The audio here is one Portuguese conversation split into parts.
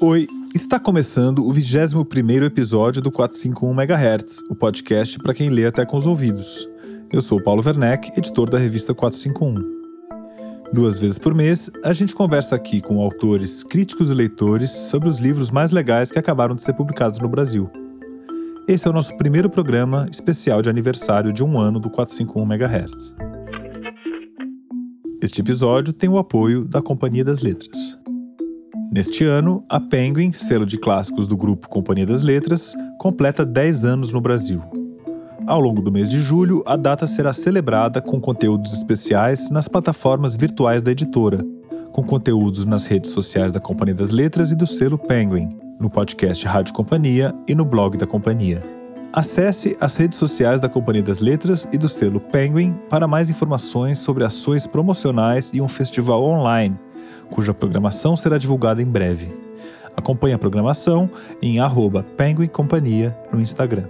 Oi, está começando o 21º episódio do 451 MHz, o podcast para quem lê até com os ouvidos. Eu sou o Paulo Werneck, editor da revista 451. 2 vezes por mês, a gente conversa aqui com autores, críticos e leitores sobre os livros mais legais que acabaram de ser publicados no Brasil. Esse é o nosso primeiro programa especial de aniversário de 1 ano do 451 MHz. Este episódio tem o apoio da Companhia das Letras. Neste ano, a Penguin, selo de clássicos do grupo Companhia das Letras, completa 10 anos no Brasil. Ao longo do mês de julho, a data será celebrada com conteúdos especiais nas plataformas virtuais da editora, com conteúdos nas redes sociais da Companhia das Letras e do selo Penguin, no podcast Rádio Companhia e no blog da Companhia. Acesse as redes sociais da Companhia das Letras e do selo Penguin para mais informações sobre ações promocionais e um festival online, cuja programação será divulgada em breve. Acompanhe a programação em @penguincompanhia no Instagram.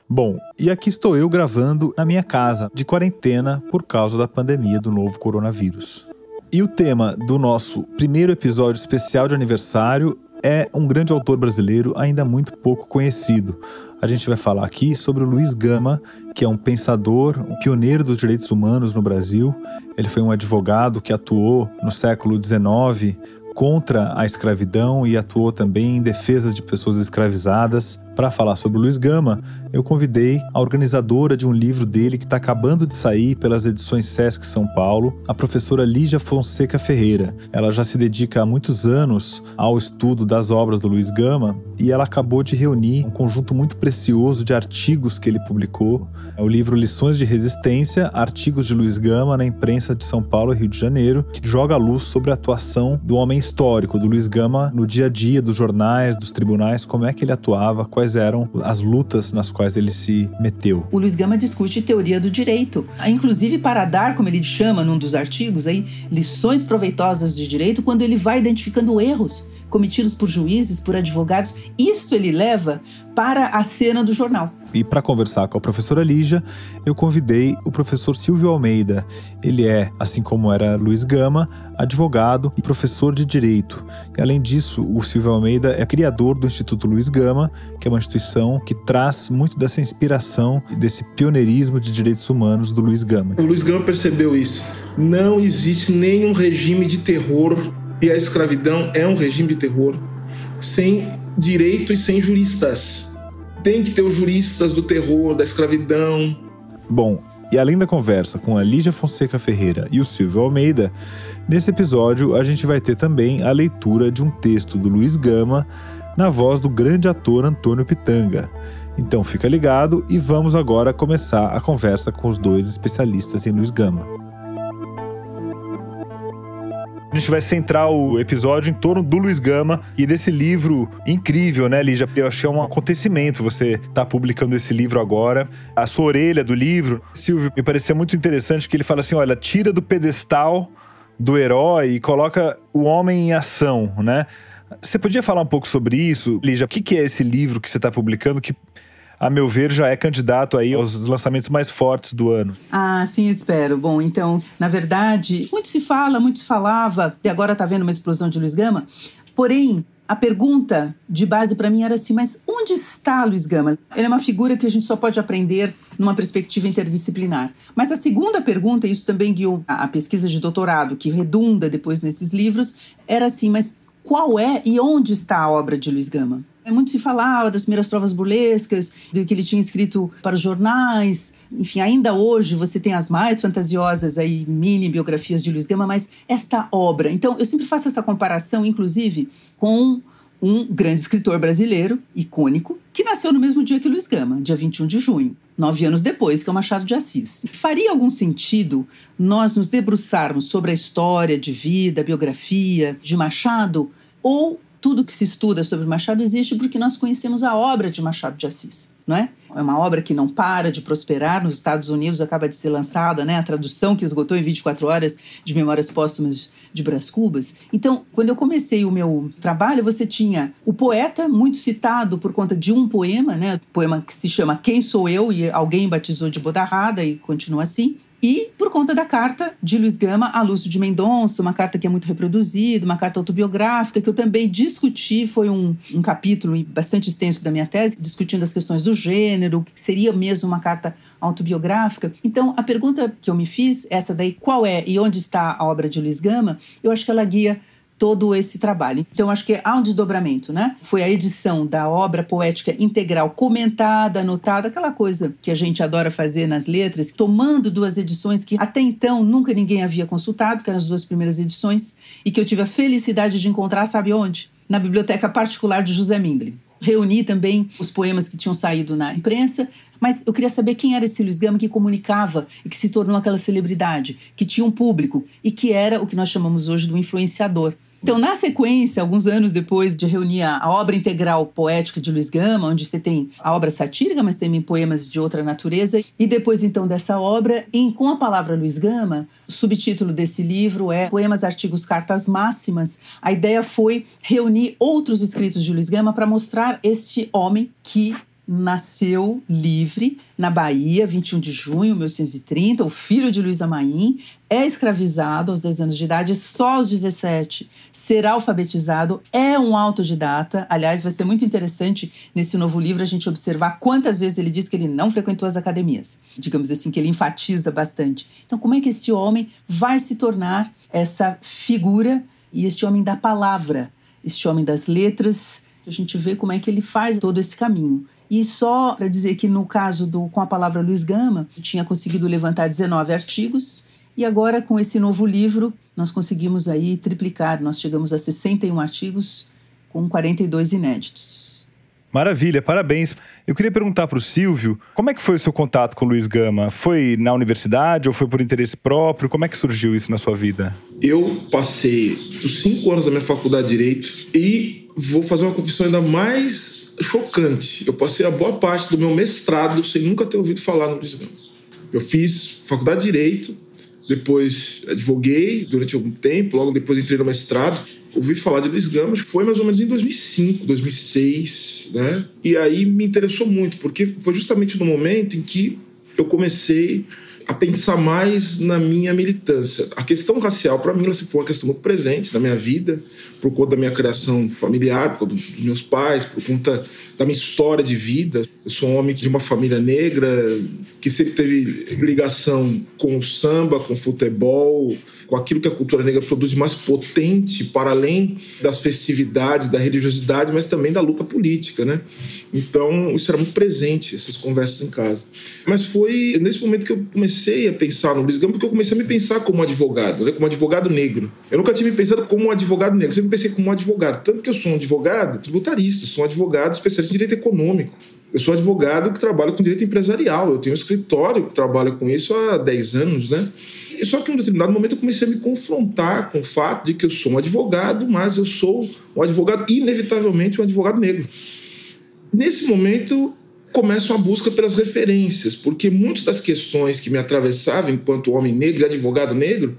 Bom, e aqui estou eu gravando na minha casa, de quarentena, por causa da pandemia do novo coronavírus. E o tema do nosso primeiro episódio especial de aniversário é um grande autor brasileiro ainda muito pouco conhecido. A gente vai falar aqui sobre o Luiz Gama, que é um pensador, um pioneiro dos direitos humanos no Brasil. Ele foi um advogado que atuou no século XIX contra a escravidão e atuou também em defesa de pessoas escravizadas. Para falar sobre o Luiz Gama, eu convidei a organizadora de um livro dele que está acabando de sair pelas edições Sesc São Paulo, a professora Lígia Fonseca Ferreira. Ela já se dedica há muitos anos ao estudo das obras do Luiz Gama e ela acabou de reunir um conjunto muito precioso de artigos que ele publicou. É o livro Lições de Resistência, Artigos de Luiz Gama na Imprensa de São Paulo e Rio de Janeiro, que joga a luz sobre a atuação do homem histórico, do Luiz Gama, no dia a dia dos jornais, dos tribunais, como é que ele atuava, quais eram as lutas nas quais ele se meteu. O Luiz Gama discute teoria do direito, inclusive para dar, como ele chama num dos artigos, aí, lições proveitosas de direito, quando ele vai identificando erros cometidos por juízes, por advogados. Isso ele leva para a cena do jornal. E para conversar com a professora Lígia, eu convidei o professor Silvio Almeida. Ele é, assim como era Luiz Gama, advogado e professor de Direito. E, além disso, o Silvio Almeida é criador do Instituto Luiz Gama, que é uma instituição que traz muito dessa inspiração e desse pioneirismo de direitos humanos do Luiz Gama. O Luiz Gama percebeu isso. Não existe nenhum regime de terror, e a escravidão é um regime de terror, sem direito e sem juristas. Tem que ter os juristas do terror, da escravidão. Bom, e além da conversa com a Lígia Fonseca Ferreira e o Silvio Almeida, nesse episódio a gente vai ter também a leitura de um texto do Luiz Gama na voz do grande ator Antônio Pitanga. Então fica ligado e vamos agora começar a conversa com os dois especialistas em Luiz Gama. A gente vai centrar o episódio em torno do Luiz Gama e desse livro incrível, né, Lígia? Eu achei um acontecimento você tá publicando esse livro agora. A sua orelha do livro, Silvio, me parecia muito interessante que ele fala assim, olha, tira do pedestal do herói e coloca o homem em ação, né? Você podia falar um pouco sobre isso, Lígia? O que é esse livro que você está publicando que, a meu ver, já é candidato aí aos lançamentos mais fortes do ano? Ah, sim, espero. Bom, então, na verdade, muito se fala, muito se falava, e agora está vendo uma explosão de Luiz Gama, porém, a pergunta de base para mim era assim, mas onde está Luiz Gama? Ele é uma figura que a gente só pode aprender numa perspectiva interdisciplinar. Mas a segunda pergunta, e isso também guiou a pesquisa de doutorado, que redunda depois nesses livros, era assim, mas qual é e onde está a obra de Luiz Gama? Muito se falava das primeiras trovas burlescas, do que ele tinha escrito para os jornais. Enfim, ainda hoje você tem as mais fantasiosas aí, mini biografias de Luiz Gama, mas esta obra... Então, eu sempre faço essa comparação, inclusive, com um grande escritor brasileiro, icônico, que nasceu no mesmo dia que Luiz Gama, dia 21 de junho, 9 anos depois, que é o Machado de Assis. Faria algum sentido nós nos debruçarmos sobre a história de vida, a biografia de Machado, ou tudo que se estuda sobre Machado existe porque nós conhecemos a obra de Machado de Assis, não é? É uma obra que não para de prosperar. Nos Estados Unidos acaba de ser lançada, né, a tradução que esgotou em 24 horas de Memórias Póstumas de Brás Cubas. Então, quando eu comecei o meu trabalho, você tinha o poeta, muito citado por conta de um poema, né, poema que se chama Quem Sou Eu? E alguém batizou de Bodarrada e continua assim. E por conta da carta de Luiz Gama a Lúcio de Mendonça, uma carta que é muito reproduzida, uma carta autobiográfica, que eu também discuti, foi um capítulo bastante extenso da minha tese, discutindo as questões do gênero, o que seria mesmo uma carta autobiográfica. Então, a pergunta que eu me fiz, essa daí, qual é e onde está a obra de Luiz Gama, eu acho que ela guia todo esse trabalho. Então, acho que há um desdobramento, né? Foi a edição da obra poética integral, comentada, anotada, aquela coisa que a gente adora fazer nas letras, tomando 2 edições que até então nunca ninguém havia consultado, que eram as 2 primeiras edições, e que eu tive a felicidade de encontrar, sabe onde? Na Biblioteca Particular de José Mindlin. Reuni também os poemas que tinham saído na imprensa, mas eu queria saber quem era esse Luiz Gama que comunicava e que se tornou aquela celebridade, que tinha um público e que era o que nós chamamos hoje do influenciador. Então, na sequência, alguns anos depois de reunir a obra integral poética de Luiz Gama, onde você tem a obra satírica, mas também poemas de outra natureza, e depois, então, dessa obra, com a palavra Luiz Gama, o subtítulo desse livro é Poemas, Artigos, Cartas Máximas. A ideia foi reunir outros escritos de Luiz Gama para mostrar este homem que nasceu livre na Bahia, 21 de junho de 1830, o filho de Luísa Maim, é escravizado aos 10 anos de idade, só aos 17 será alfabetizado, é um autodidata. Aliás, vai ser muito interessante nesse novo livro a gente observar quantas vezes ele diz que ele não frequentou as academias. Digamos assim, que ele enfatiza bastante. Então, como é que este homem vai se tornar essa figura e este homem da palavra, este homem das letras? A gente vê como é que ele faz todo esse caminho. E só para dizer que no caso com a palavra Luiz Gama, eu tinha conseguido levantar 19 artigos e agora com esse novo livro nós conseguimos aí triplicar, nós chegamos a 61 artigos com 42 inéditos. Maravilha, parabéns. Eu queria perguntar para o Silvio, como é que foi o seu contato com o Luiz Gama? Foi na universidade ou foi por interesse próprio? Como é que surgiu isso na sua vida? Eu passei os 5 anos da minha faculdade de Direito e vou fazer uma confissão ainda mais chocante. Eu passei a boa parte do meu mestrado sem nunca ter ouvido falar no Luiz Gama. Eu fiz faculdade de Direito, depois advoguei durante algum tempo, logo depois entrei no mestrado. Ouvi falar de Luiz Gama, acho que foi mais ou menos em 2005, 2006, né? E aí me interessou muito, porque foi justamente no momento em que eu comecei a pensar mais na minha militância. A questão racial, para mim, ela foi uma questão muito presente na minha vida, por conta da minha criação familiar, por conta dos meus pais, por conta da minha história de vida. Eu sou um homem de uma família negra, que sempre teve ligação com o samba, com o futebol, com aquilo que a cultura negra produz de mais potente, para além das festividades, da religiosidade, mas também da luta política, né? Então, isso era muito presente, essas conversas em casa. Mas foi nesse momento que eu comecei a pensar no Luiz Gama, porque eu comecei a me pensar como advogado, né? Como advogado negro. Eu nunca tinha me pensado como um advogado negro, eu sempre pensei como um advogado. Tanto que eu sou um advogado tributarista, sou um advogado especialista em direito econômico. Eu sou advogado que trabalha com direito empresarial. Eu tenho um escritório que trabalha com isso há 10 anos, né? E só que em um determinado momento eu comecei a me confrontar com o fato de que eu sou um advogado, mas eu sou um advogado, inevitavelmente um advogado negro. Nesse momento, começa uma busca pelas referências, porque muitas das questões que me atravessavam enquanto homem negro e advogado negro,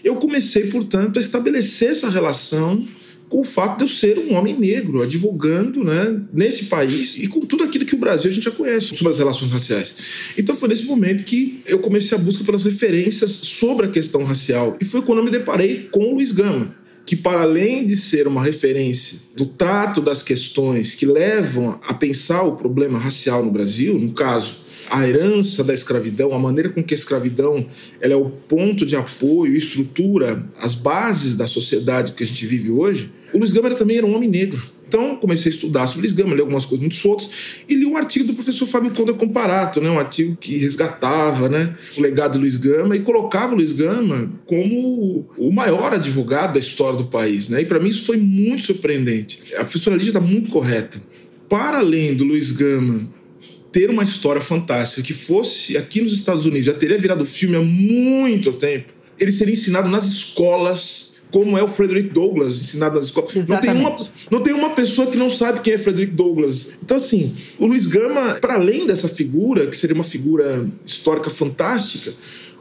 eu comecei, portanto, a estabelecer essa relação com o fato de eu ser um homem negro, advogando, né, nesse país e com tudo aquilo que o Brasil a gente já conhece sobre as relações raciais. Então foi nesse momento que eu comecei a busca pelas referências sobre a questão racial. E foi quando eu me deparei com o Luiz Gama, que para além de ser uma referência do trato das questões que levam a pensar o problema racial no Brasil, no caso, a herança da escravidão, a maneira com que a escravidão ela é o ponto de apoio e estrutura as bases da sociedade que a gente vive hoje, o Luiz Gama também era um homem negro. Então, comecei a estudar sobre Luiz Gama, li algumas coisas muito soltas e li um artigo do professor Fábio Conde Comparato, né? Um artigo que resgatava, né, o legado de Luiz Gama e colocava o Luiz Gama como o maior advogado da história do país, né? E para mim isso foi muito surpreendente. A professora Lígia está muito correta. Para além do Luiz Gama ter uma história fantástica que fosse aqui nos Estados Unidos, já teria virado filme há muito tempo, ele seria ensinado nas escolas, como é o Frederick Douglass, ensinado nas escolas. Não tem uma pessoa que não sabe quem é Frederick Douglass. Então, assim, o Luiz Gama, para além dessa figura, que seria uma figura histórica fantástica,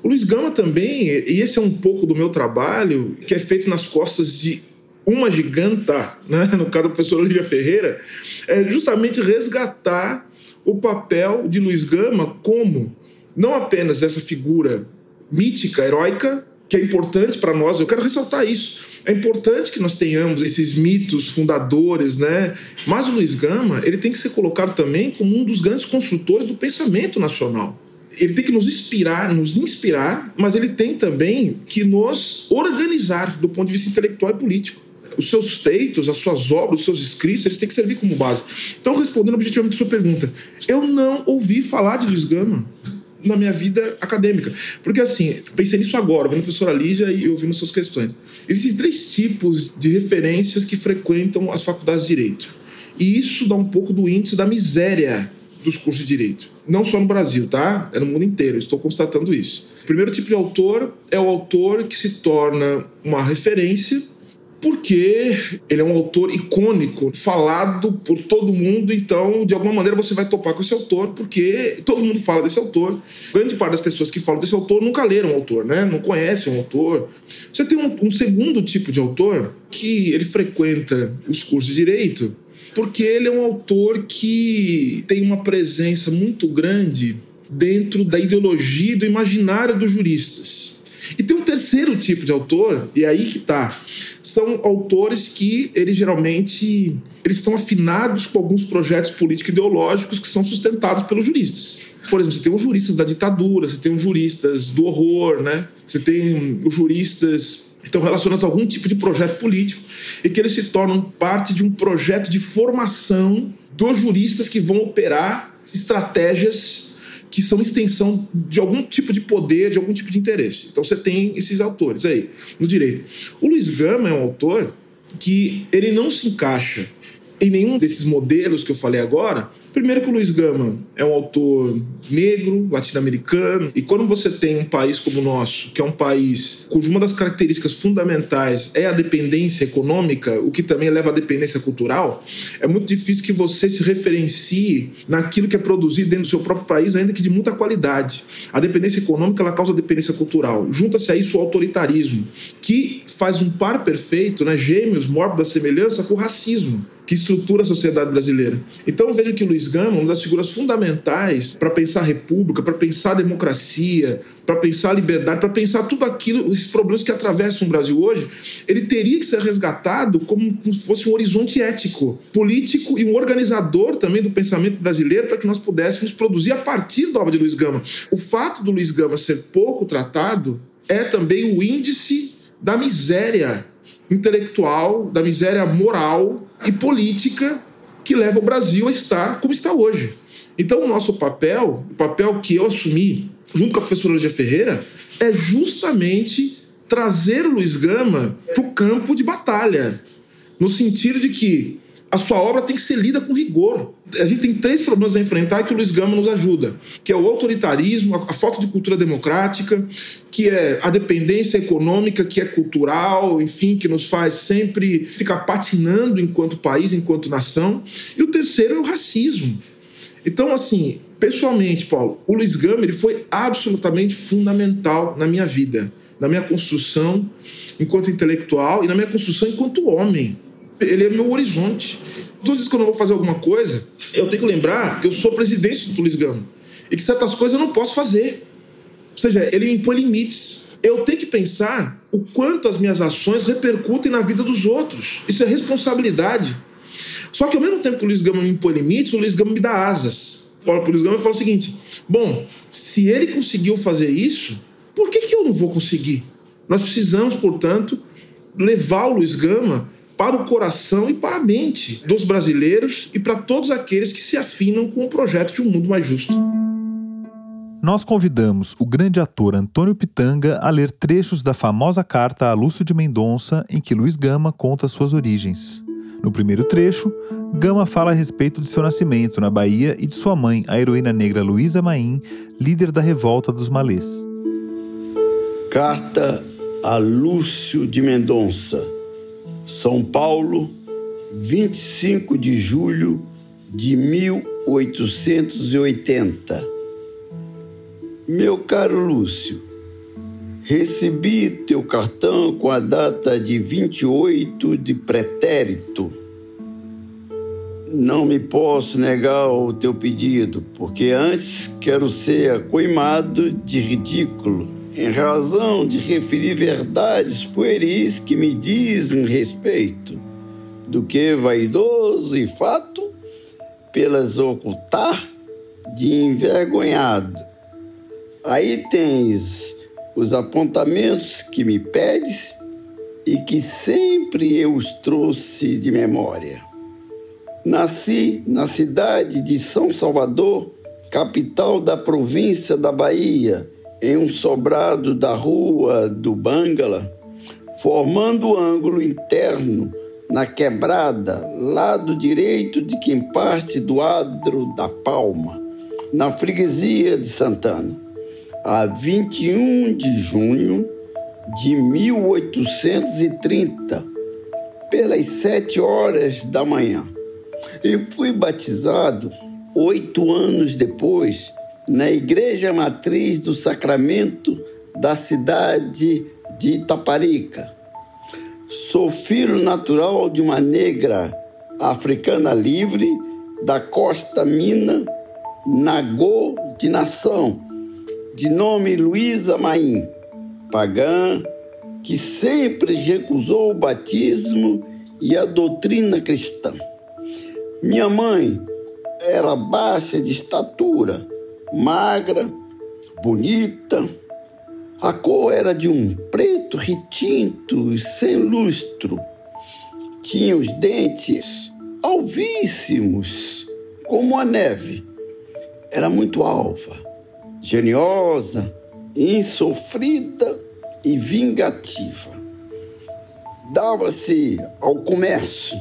o Luiz Gama também, e esse é um pouco do meu trabalho, que é feito nas costas de uma giganta, né? No caso da professora Lígia Ferreira, é justamente resgatar o papel de Luiz Gama como não apenas essa figura mítica, heróica, que é importante para nós. Eu quero ressaltar isso. É importante que nós tenhamos esses mitos fundadores, né? Mas o Luiz Gama, ele tem que ser colocado também como um dos grandes construtores do pensamento nacional. Ele tem que nos inspirar, mas ele tem também que nos organizar do ponto de vista intelectual e político. Os seus feitos, as suas obras, os seus escritos, eles têm que servir como base. Então, respondendo objetivamente a sua pergunta, eu não ouvi falar de Luiz Gama na minha vida acadêmica. Porque, assim, pensei nisso agora, vendo a professora Lígia e ouvindo suas questões. Existem 3 tipos de referências que frequentam as faculdades de Direito. E isso dá um pouco do índice da miséria dos cursos de Direito. Não só no Brasil, tá? É no mundo inteiro, estou constatando isso. O primeiro tipo de autor é o autor que se torna uma referência porque ele é um autor icônico, falado por todo mundo, então, de alguma maneira, você vai topar com esse autor, porque todo mundo fala desse autor. Grande parte das pessoas que falam desse autor nunca leram o autor, né? Não conhecem o autor. Você tem um segundo tipo de autor, que ele frequenta os cursos de Direito, porque ele é um autor que tem uma presença muito grande dentro da ideologia e do imaginário dos juristas. E tem um terceiro tipo de autor, e é aí que está. São autores que eles geralmente estão afinados com alguns projetos político-ideológicos que são sustentados pelos juristas. Por exemplo, você tem os juristas da ditadura, você tem os juristas do horror, né? Você tem os juristas que estão relacionados a algum tipo de projeto político e que eles se tornam parte de um projeto de formação dos juristas que vão operar estratégias que são extensão de algum tipo de poder, de algum tipo de interesse. Então você tem esses autores aí, no direito. O Luiz Gama é um autor que ele não se encaixa em nenhum desses modelos que eu falei agora. Primeiro que o Luiz Gama é um autor negro, latino-americano, e quando você tem um país como o nosso, que é um país cuja uma das características fundamentais é a dependência econômica, o que também leva à dependência cultural, é muito difícil que você se referencie naquilo que é produzido dentro do seu próprio país, ainda que de muita qualidade. A dependência econômica, ela causa dependência cultural. Junta-se a isso o autoritarismo, que faz um par perfeito, né, gêmeos, mórbidos da semelhança, com o racismo, que estrutura a sociedade brasileira. Então veja que o Luiz Gama, uma das figuras fundamentais para pensar a república, para pensar a democracia, para pensar a liberdade, para pensar tudo aquilo, esses problemas que atravessam o Brasil hoje, ele teria que ser resgatado como se fosse um horizonte ético, político e um organizador também do pensamento brasileiro para que nós pudéssemos produzir a partir da obra de Luiz Gama. O fato do Luiz Gama ser pouco tratado é também o índice da miséria intelectual, da miséria moral e política que leva o Brasil a estar como está hoje. Então, o nosso papel, o papel que eu assumi, junto com a professora Lígia Ferreira, é justamente trazer o Luiz Gama para o campo de batalha, no sentido de que a sua obra tem que ser lida com rigor. A gente tem 3 problemas a enfrentar que o Luiz Gama nos ajuda, que é o autoritarismo, a falta de cultura democrática, que é a dependência econômica, que é cultural, enfim, que nos faz sempre ficar patinando enquanto país, enquanto nação. E o terceiro é o racismo. Então, assim, pessoalmente, Paulo, o Luiz Gama ele foi absolutamente fundamental na minha vida, na minha construção enquanto intelectual e na minha construção enquanto homem. Ele é meu horizonte. Todas as vezes que eu não vou fazer alguma coisa, eu tenho que lembrar que eu sou presidente do Luiz Gama e que certas coisas eu não posso fazer. Ou seja, ele me impõe limites. Eu tenho que pensar o quanto as minhas ações repercutem na vida dos outros. Isso é responsabilidade. Só que ao mesmo tempo que o Luiz Gama me impõe limites, o Luiz Gama me dá asas. Olha para o Luiz Gama e fala o seguinte: bom, se ele conseguiu fazer isso, por que eu não vou conseguir? Nós precisamos, portanto, levar o Luiz Gama para o coração e para a mente dos brasileiros e para todos aqueles que se afinam com o projeto de um mundo mais justo. Nós convidamos o grande ator Antônio Pitanga a ler trechos da famosa carta a Lúcio de Mendonça, em que Luiz Gama conta suas origens. No primeiro trecho, Gama fala a respeito de seu nascimento na Bahia e de sua mãe, a heroína negra Luísa Maim, líder da revolta dos Malês. Carta a Lúcio de Mendonça, São Paulo, 25 de julho de 1880. Meu caro Lúcio, recebi teu cartão com a data de 28 de pretérito. Não me posso negar o teu pedido, porque antes quero ser acoimado de ridículo em razão de referir verdades pueris que me dizem respeito, do que vaidoso e fato, pelas ocultar de envergonhado. Aí tens os apontamentos que me pedes e que sempre eu os trouxe de memória. Nasci na cidade de São Salvador, capital da província da Bahia, em um sobrado da rua do Bangala, formando o ângulo interno na quebrada, lado direito de quem parte do adro da Palma, na freguesia de Santana, a 21 de junho de 1830, pelas 7 horas da manhã. Eu fui batizado 8 anos depois na Igreja Matriz do Sacramento da cidade de Itaparica. Sou filho natural de uma negra africana livre da costa Mina, Nagô de nação, de nome Luísa Maim, pagã, que sempre recusou o batismo e a doutrina cristã. Minha mãe era baixa de estatura, magra, bonita. A cor era de um preto retinto e sem lustro. Tinha os dentes alvíssimos, como a neve. Era muito alva, geniosa, insofrida e vingativa. Dava-se ao comércio.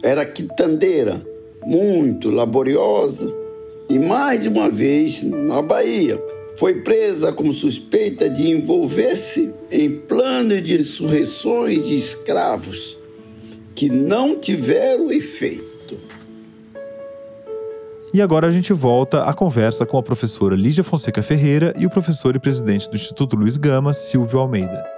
Era quitandeira, muito laboriosa, e mais de uma vez, na Bahia, foi presa como suspeita de envolver-se em plano de insurreições de escravos que não tiveram efeito. E agora a gente volta à conversa com a professora Lígia Fonseca Ferreira e o professor e presidente do Instituto Luiz Gama, Silvio Almeida.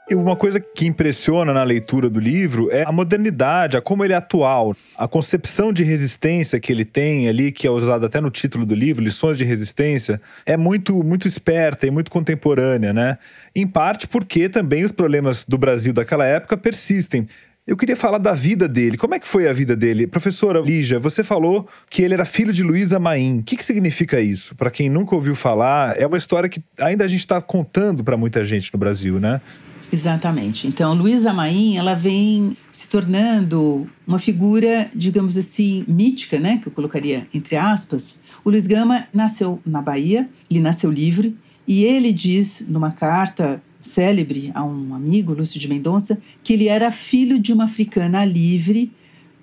E uma coisa que impressiona na leitura do livro é a modernidade, a como ele é atual. A concepção de resistência que ele tem ali, que é usada até no título do livro, Lições de Resistência, é muito esperta e muito contemporânea, né? Em parte porque também os problemas do Brasil daquela época persistem. Eu queria falar da vida dele. Como é que foi a vida dele? Professora Lígia, você falou que ele era filho de Luísa Maim. O que significa isso? Para quem nunca ouviu falar, é uma história que ainda a gente está contando para muita gente no Brasil, né? Exatamente. Então, Luísa Maim, ela vem se tornando uma figura, digamos assim, mítica, né? Que eu colocaria entre aspas. O Luiz Gama nasceu na Bahia, ele nasceu livre, e ele diz, numa carta célebre a um amigo, Lúcio de Mendonça, que ele era filho de uma africana livre,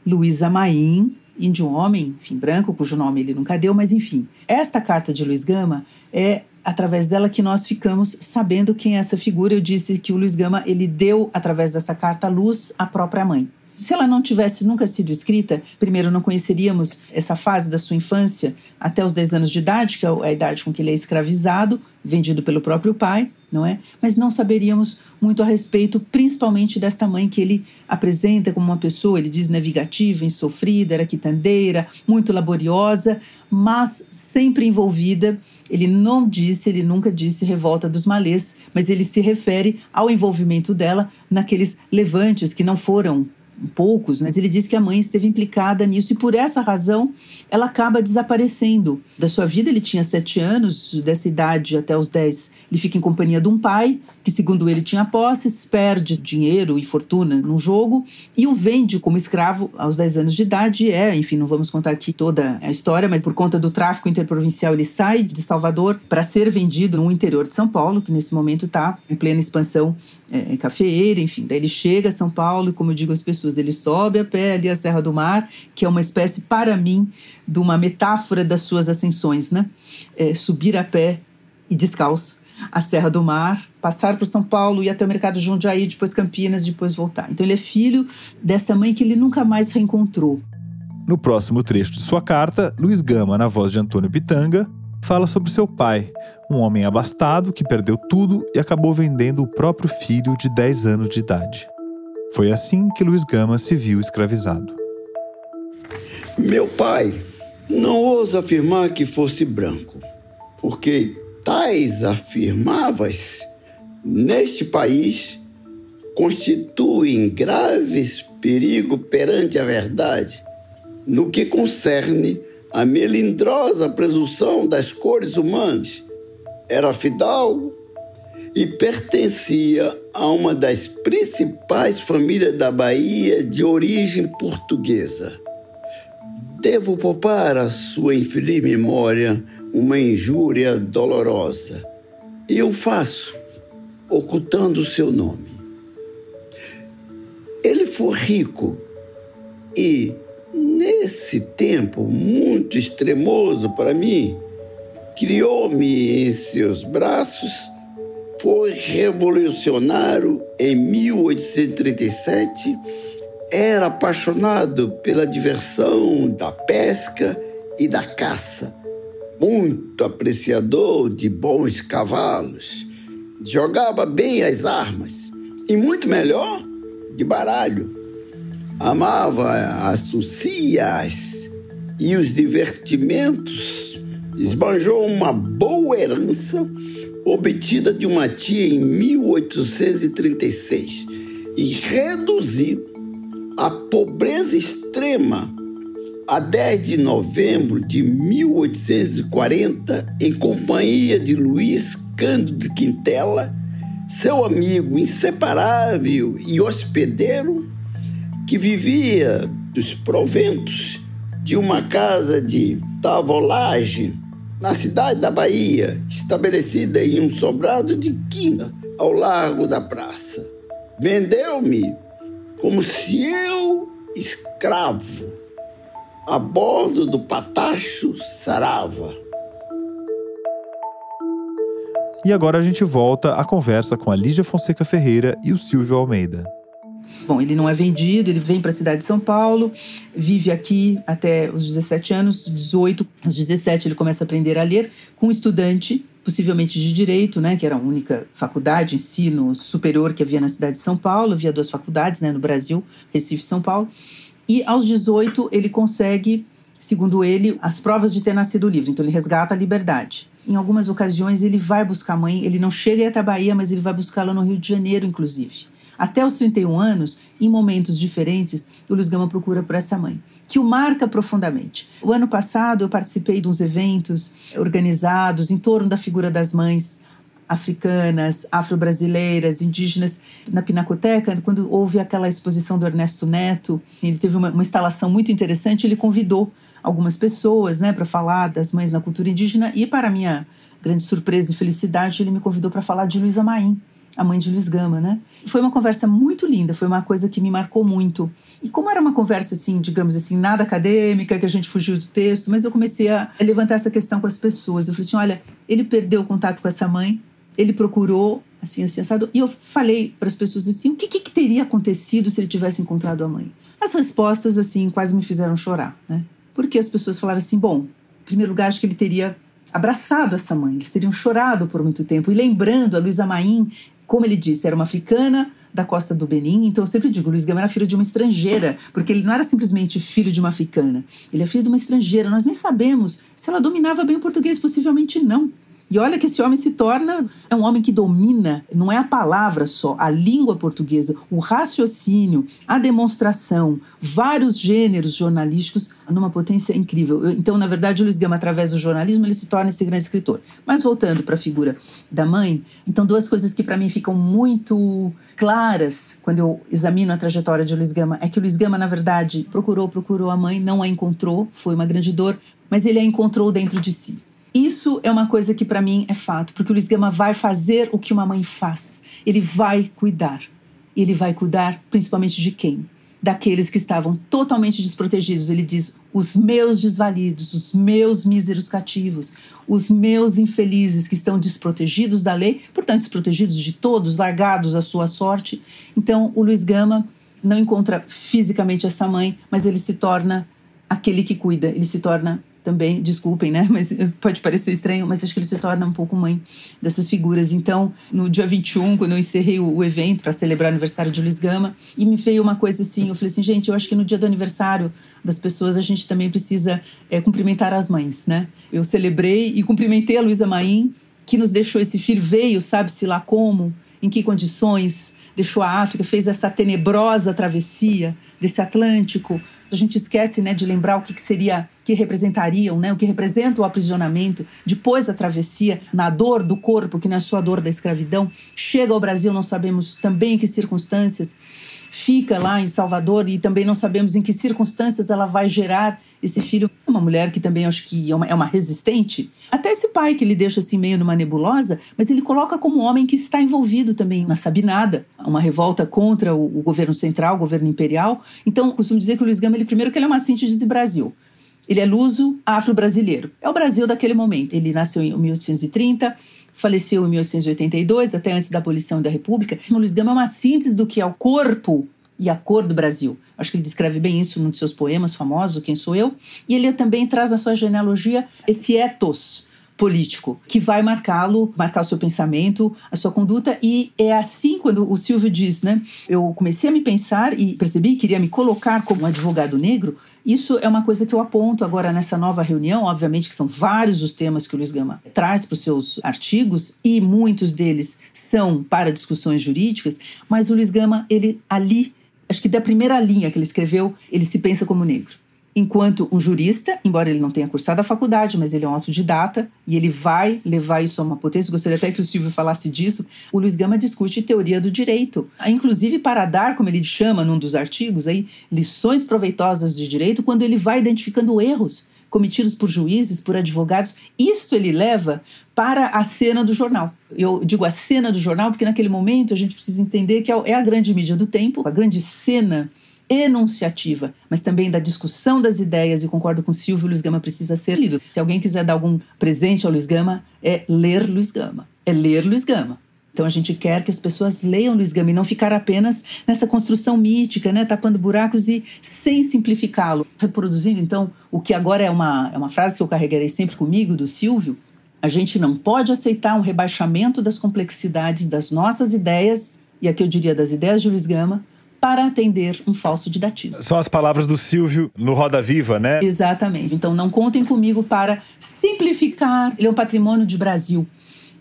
Luísa Maim, e de um homem, enfim, branco, cujo nome ele nunca deu, mas enfim. Esta carta de Luiz Gama é através dela que nós ficamos sabendo quem é essa figura. Eu disse que o Luiz Gama, ele deu, através dessa carta, luz à própria mãe. Se ela não tivesse nunca sido escrita, primeiro não conheceríamos essa fase da sua infância até os 10 anos de idade, que é a idade com que ele é escravizado, vendido pelo próprio pai, não é? Mas não saberíamos muito a respeito, principalmente desta mãe que ele apresenta como uma pessoa, ele diz, navigativa, insofrida, era quitandeira, muito laboriosa, mas sempre envolvida. Ele nunca disse revolta dos malês, mas ele se refere ao envolvimento dela naqueles levantes que não foram poucos, mas ele diz que a mãe esteve implicada nisso e por essa razão ela acaba desaparecendo da sua vida. Ele tinha 7 anos, dessa idade até os 10 ele fica em companhia de um pai que, segundo ele, tinha posses, perde dinheiro e fortuna num jogo e o vende como escravo aos 10 anos de idade. Enfim, não vamos contar aqui toda a história, mas por conta do tráfico interprovincial ele sai de Salvador para ser vendido no interior de São Paulo, que nesse momento está em plena expansão cafeeira, enfim. Daí ele chega a São Paulo e, como eu digo às pessoas, ele sobe a pé ali a Serra do Mar, que é uma espécie, para mim, de uma metáfora das suas ascensões, né? Subir a pé e descalço a Serra do Mar, passar por São Paulo, ir até o mercado de Jundiaí, depois Campinas, depois voltar. Então ele é filho dessa mãe que ele nunca mais reencontrou. No próximo trecho de sua carta, Luiz Gama, na voz de Antônio Pitanga, fala sobre seu pai, um homem abastado que perdeu tudo e acabou vendendo o próprio filho de 10 anos de idade. Foi assim que Luiz Gama se viu escravizado. Meu pai, não ouso afirmar que fosse branco, porque tais afirmáveis, neste país, constituem graves perigo perante a verdade, no que concerne a melindrosa presunção das cores humanas. Era fidalgo e pertencia a uma das principais famílias da Bahia de origem portuguesa. Devo poupar à sua infeliz memória uma injúria dolorosa, e eu faço, ocultando o seu nome. Ele foi rico e, nesse tempo muito extremoso para mim, criou-me em seus braços. Foi revolucionário em 1837, era apaixonado pela diversão da pesca e da caça, muito apreciador de bons cavalos, jogava bem as armas e, muito melhor, de baralho. Amava as sucias e os divertimentos, esbanjou uma boa herança obtida de uma tia em 1836 e reduzido à pobreza extrema a 10 de novembro de 1840, em companhia de Luiz Cândido Quintela, seu amigo inseparável e hospedeiro, que vivia dos proventos de uma casa de tavolagem na cidade da Bahia, estabelecida em um sobrado de quina ao largo da praça. Vendeu-me como se eu, escravo, a bordo do Patacho Sarava. E agora a gente volta à conversa com a Lígia Fonseca Ferreira e o Silvio Almeida. Bom, ele não é vendido, ele vem para a cidade de São Paulo, vive aqui até os 17 anos, 18, aos 17 ele começa a aprender a ler com um estudante, possivelmente de Direito, né, que era a única faculdade, ensino superior que havia na cidade de São Paulo. Havia 2 faculdades, né, no Brasil, Recife e São Paulo. E aos 18 ele consegue, segundo ele, as provas de ter nascido livre, então ele resgata a liberdade. Em algumas ocasiões ele vai buscar a mãe, ele não chega até a Bahia, mas ele vai buscá-la no Rio de Janeiro, inclusive. Até os 31 anos, em momentos diferentes, o Luiz Gama procura por essa mãe, que o marca profundamente. O ano passado eu participei de uns eventos organizados em torno da figura das mães africanas, afro-brasileiras, indígenas, na Pinacoteca, quando houve aquela exposição do Ernesto Neto. Ele teve uma instalação muito interessante, ele convidou algumas pessoas, né, para falar das mães na cultura indígena, e, para minha grande surpresa e felicidade, ele me convidou para falar de Luísa Maim, a mãe de Luiz Gama, né? Foi uma conversa muito linda, foi uma coisa que me marcou muito. E como era uma conversa, assim, digamos assim, nada acadêmica, que a gente fugiu do texto, mas eu comecei a levantar essa questão com as pessoas. Eu falei assim, olha, ele perdeu o contato com essa mãe, ele procurou, assim, assado, e eu falei para as pessoas assim, o que teria acontecido se ele tivesse encontrado a mãe? As respostas, assim, quase me fizeram chorar, né? Porque as pessoas falaram assim, bom, em primeiro lugar, acho que ele teria abraçado essa mãe, eles teriam chorado por muito tempo, e lembrando a Luísa Maim, como ele disse, era uma africana da costa do Benin, então eu sempre digo, Luiz Gama era filho de uma estrangeira, porque ele não era simplesmente filho de uma africana, ele é filho de uma estrangeira, nós nem sabemos se ela dominava bem o português, possivelmente não. E olha que esse homem se torna, é um homem que domina, não é a palavra só, a língua portuguesa, o raciocínio, a demonstração, vários gêneros jornalísticos numa potência incrível. Então, na verdade, o Luiz Gama, através do jornalismo, ele se torna esse grande escritor. Mas voltando para a figura da mãe, então 2 coisas que para mim ficam muito claras quando eu examino a trajetória de Luiz Gama, é que o Luiz Gama, na verdade, procurou a mãe, não a encontrou, foi uma grande dor, mas ele a encontrou dentro de si. Isso é uma coisa que para mim é fato, porque o Luiz Gama vai fazer o que uma mãe faz. Ele vai cuidar. Ele vai cuidar principalmente de quem? Daqueles que estavam totalmente desprotegidos. Ele diz, os meus desvalidos, os meus míseros cativos, os meus infelizes que estão desprotegidos da lei, portanto desprotegidos de todos, largados à sua sorte. Então o Luiz Gama não encontra fisicamente essa mãe, mas ele se torna aquele que cuida, ele se torna também, desculpem, né, mas pode parecer estranho, mas acho que ele se torna um pouco mãe dessas figuras. Então, no dia 21, quando eu encerrei o evento para celebrar o aniversário de Luiz Gama, e me veio uma coisa assim, eu falei assim, gente, eu acho que no dia do aniversário das pessoas a gente também precisa cumprimentar as mães, né? Eu celebrei e cumprimentei a Luísa Maim, que nos deixou esse filho, veio, sabe-se lá como, em que condições, deixou a África, fez essa tenebrosa travessia desse Atlântico. A gente esquece, né, de lembrar o que seria, que representariam, né, o que representa o aprisionamento, depois da travessia, na dor do corpo, que não é só a dor da escravidão, chega ao Brasil, não sabemos também em que circunstâncias, fica lá em Salvador e também não sabemos em que circunstâncias ela vai gerar esse filho. Uma mulher que também acho que é uma resistente. Até esse pai que ele deixa assim meio numa nebulosa, mas ele coloca como homem que está envolvido também na Sabinada, uma revolta contra o governo central, o governo imperial. Então, costumo dizer que o Luiz Gama, primeiro que ele é uma síntese de Brasil. Ele é luso afro-brasileiro. É o Brasil daquele momento. Ele nasceu em 1830, faleceu em 1882, até antes da abolição da República. O Luiz Gama é uma síntese do que é o corpo e a cor do Brasil. Acho que ele descreve bem isso num de seus poemas famosos, Quem Sou Eu? E ele também traz na sua genealogia esse ethos político, que vai marcá-lo, marcar o seu pensamento, a sua conduta. E é assim, quando o Silvio diz, né? Eu comecei a me pensar e percebi que queria me colocar como um advogado negro. Isso é uma coisa que eu aponto agora nessa nova reunião. Obviamente que são vários os temas que o Luiz Gama traz para os seus artigos e muitos deles são para discussões jurídicas, mas o Luiz Gama, ele ali, acho que da primeira linha que ele escreveu, ele se pensa como negro. Enquanto um jurista, embora ele não tenha cursado a faculdade, mas ele é um autodidata e ele vai levar isso a uma potência. Gostaria até que o Silvio falasse disso. O Luiz Gama discute teoria do direito, inclusive para dar, como ele chama num dos artigos, aí, lições proveitosas de direito, quando ele vai identificando erros cometidos por juízes, por advogados. Isso ele leva para a cena do jornal. Eu digo a cena do jornal porque naquele momento a gente precisa entender que é a grande mídia do tempo, a grande cena enunciativa, mas também da discussão das ideias, e concordo com o Silvio, Luiz Gama precisa ser lido. Se alguém quiser dar algum presente ao Luiz Gama, é ler Luiz Gama. É ler Luiz Gama. Então a gente quer que as pessoas leiam Luiz Gama e não ficar apenas nessa construção mítica, né, tapando buracos e sem simplificá-lo. Reproduzindo, então, o que agora é uma frase que eu carregarei sempre comigo, do Silvio: a gente não pode aceitar um rebaixamento das complexidades das nossas ideias, e aqui eu diria das ideias de Luiz Gama, para atender um falso didatismo. São as palavras do Silvio no Roda Viva, né? Exatamente. Então não contem comigo para simplificar. Ele é um patrimônio de Brasil.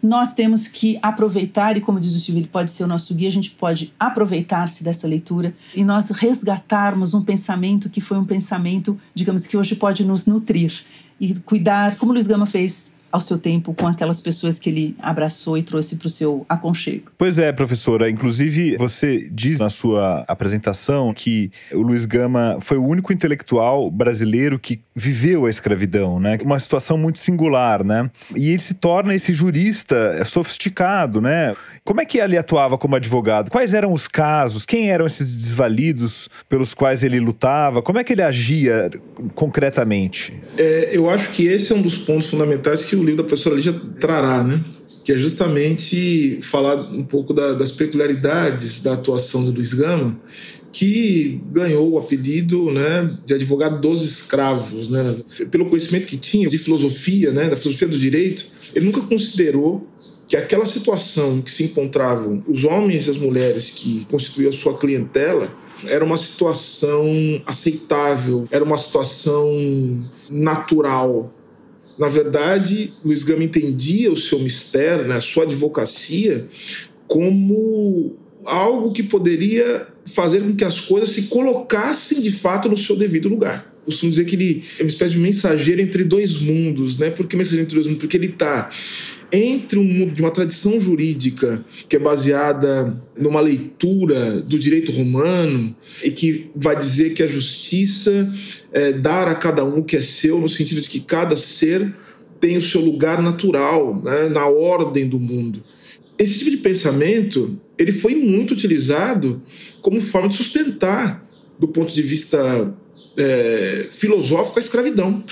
Nós temos que aproveitar, e como diz o Silvio, ele pode ser o nosso guia, a gente pode aproveitar-se dessa leitura e nós resgatarmos um pensamento que foi um pensamento, digamos, que hoje pode nos nutrir e cuidar, como Luiz Gama fez ao seu tempo com aquelas pessoas que ele abraçou e trouxe para o seu aconchego. Pois é, professora. Inclusive, você diz na sua apresentação que o Luiz Gama foi o único intelectual brasileiro que viveu a escravidão, né? Uma situação muito singular, né? E ele se torna esse jurista sofisticado, né? Como é que ele atuava como advogado? Quais eram os casos? Quem eram esses desvalidos pelos quais ele lutava? Como é que ele agia concretamente? Eu acho que esse é um dos pontos fundamentais que o livro da professora Lígia trará, né? Que é justamente falar um pouco das peculiaridades da atuação do Luiz Gama, que ganhou o apelido, né, de advogado dos escravos, né? Pelo conhecimento que tinha de filosofia, né, da filosofia do direito. Ele nunca considerou que aquela situação em que se encontravam os homens e as mulheres que constituíam a sua clientela era uma situação aceitável, era uma situação natural. Na verdade, Luiz Gama entendia o seu mistério, né, a sua advocacia, como algo que poderia fazer com que as coisas se colocassem de fato no seu devido lugar. Costumo dizer que ele é uma espécie de mensageiro entre dois mundos, né? Por que mensageiro entre dois mundos? Porque ele está entre um mundo de uma tradição jurídica que é baseada numa leitura do direito romano e que vai dizer que a justiça é dar a cada um o que é seu, no sentido de que cada ser tem o seu lugar natural, né, na ordem do mundo. Esse tipo de pensamento ele foi muito utilizado como forma de sustentar, do ponto de vista filosófico, a escravidão,